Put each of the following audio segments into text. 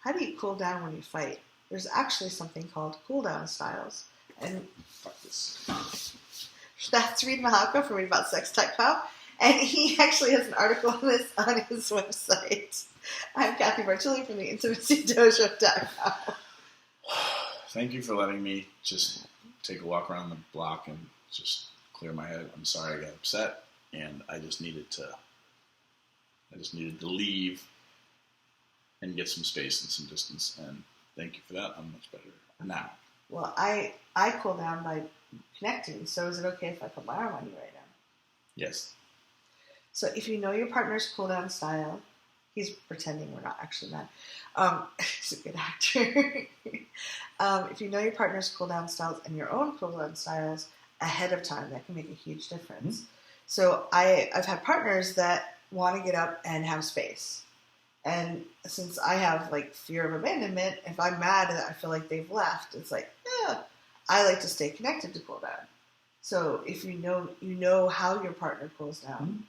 how do you cool down when you fight? There's actually something called cool down styles. And Fuck this. that's Reid from Reid About Sex Tech Pal. And he actually has an article on this on his website. I'm Cathy Bartulli from the IntimacyDojo.com. Thank you for letting me just take a walk around the block and just clear my head. I'm sorry I got upset, and I just needed to leave and get some space and some distance. And thank you for that. I'm much better now. Well, I cool down by connecting. So is it okay if I put my arm on you right now? Yes. So if you know your partner's cool down style, he's pretending we're not actually mad. He's a good actor. If you know your partner's cool down styles and your own cool down styles ahead of time, that can make a huge difference. Mm-hmm. So I've had partners that want to get up and have space. And since I have like fear of abandonment, if I'm mad and I feel like they've left, it's like, I like to stay connected to cool down. So if you know how your partner cools down,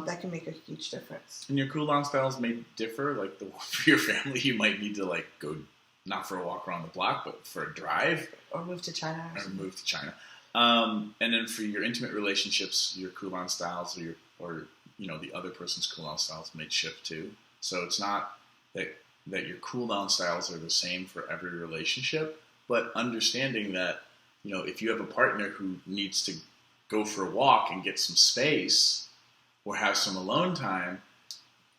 that can make a huge difference. And your cool down styles may differ. Like for your family, you might need to like go not for a walk around the block, but for a drive, or move to China, And then for your intimate relationships, your cool down styles or the other person's cool down styles may shift too. So it's not that your cool down styles are the same for every relationship, but understanding that if you have a partner who needs to go for a walk and get some space or have some alone time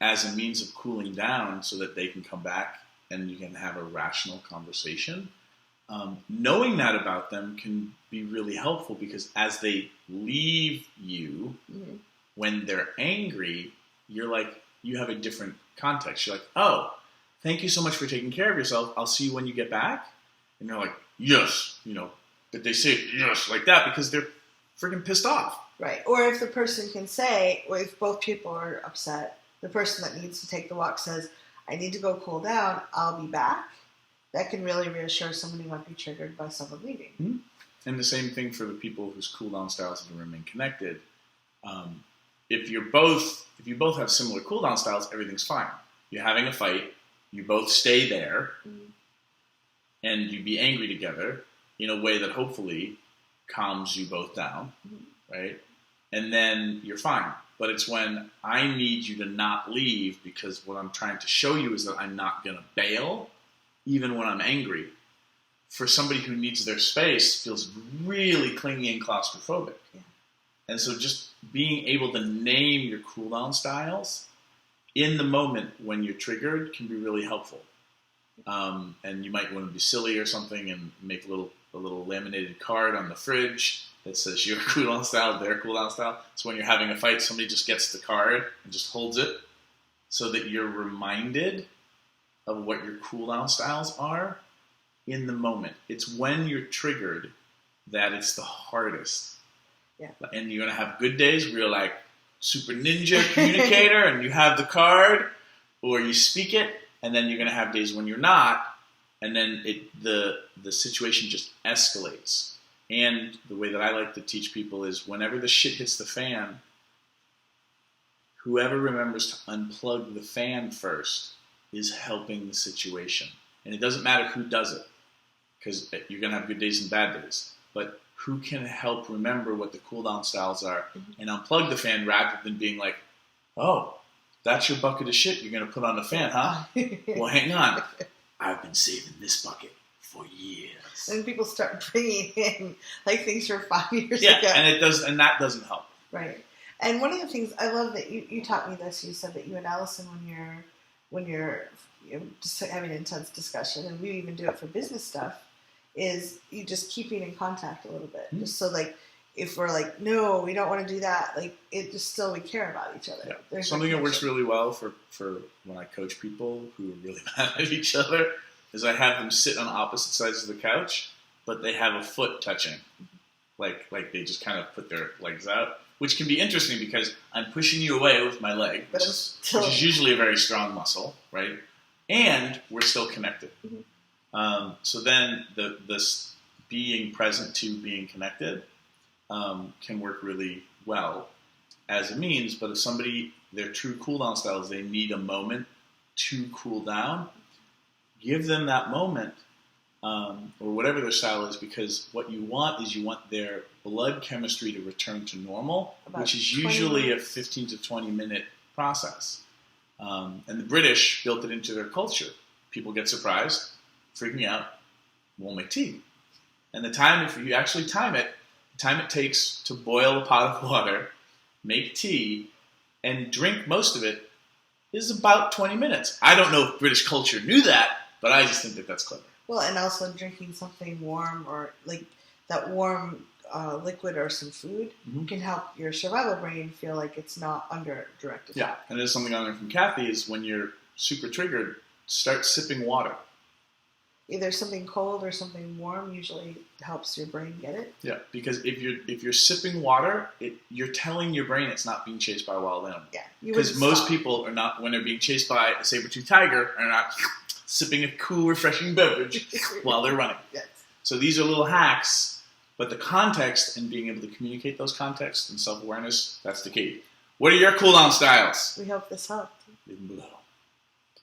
as a means of cooling down so that they can come back and you can have a rational conversation. Knowing that about them can be really helpful because as they leave you, when they're angry, you have a different context. You're like, oh, thank you so much for taking care of yourself. I'll see you when you get back. And they're like, yes, but they say yes like that because they're freaking pissed off. Right. Or if the person can say, or if both people are upset, the person that needs to take the walk says, I need to go cool down, I'll be back. That can really reassure someone who might be triggered by someone leaving. Mm-hmm. And the same thing for the people whose cool down styles have remain connected. If you both have similar cool down styles, everything's fine. You're having a fight, you both stay there, and you be angry together in a way that hopefully calms you both down, right? And then you're fine. But it's when I need you to not leave because what I'm trying to show you is that I'm not going to bail, even when I'm angry. For somebody who needs their space feels really clingy and claustrophobic. Yeah. And so just being able to name your cool down styles in the moment when you're triggered can be really helpful. And you might want to be silly or something and make a little laminated card on the fridge that says your cool down style, their cool down style. So when you're having a fight, somebody just gets the card and just holds it so that you're reminded of what your cool down styles are in the moment. It's when you're triggered that it's the hardest. Yeah. And you're going to have good days where you're like super ninja communicator and you have the card or you speak it, and then you're going to have days when you're not, and then the situation just escalates. And the way that I like to teach people is whenever the shit hits the fan, whoever remembers to unplug the fan first is helping the situation. And it doesn't matter who does it, because you're going to have good days and bad days. But who can help remember what the cool down styles are and unplug the fan rather than being like, oh, that's your bucket of shit you're going to put on the fan, huh? Well, hang on. I've been saving this bucket for years. And people start bringing in like things from 5 years ago. Yeah, and that doesn't help. Right. And one of the things I love that you taught me this. You said that you and Allison, when you're just having an intense discussion, and we even do it for business stuff, is you just keeping in contact a little bit, just so like if we're like, no, we don't want to do that, like it just still we care about each other. Yeah. Something that works really well for when I coach people who are really mad at each other is I have them sit on opposite sides of the couch, but they have a foot touching, like they just kind of put their legs out, which can be interesting because I'm pushing you away with my leg, which is usually a very strong muscle, right? And we're still connected. So then this being present to being connected can work really well as a means. But if somebody, their true cool down style is they need a moment to cool down, give them that moment, or whatever their style is, because what you want is you want their blood chemistry to return to normal, which is usually a 15 to 20 minute process. And the British built it into their culture. People get surprised, freaking out, won't make tea. And the time, if you actually time it, the time it takes to boil a pot of water, make tea, and drink most of it is about 20 minutes. I don't know if British culture knew that, but I just think that that's clever. Well, and also drinking something warm or like that warm liquid or some food can help your survival brain feel like it's not under direct attack. Yeah, and there's something I learned from Cathy is when you're super triggered, start sipping water. Either something cold or something warm usually helps your brain get it. Yeah, because if you're sipping water, you're telling your brain it's not being chased by a wild animal. Yeah, because most people are not, when they're being chased by a saber-toothed tiger, are not sipping a cool, refreshing beverage while they're running. Yes. So these are little hacks, but the context and being able to communicate those contexts and self-awareness, that's the key. What are your cool down styles? We hope this helped. Leave them below.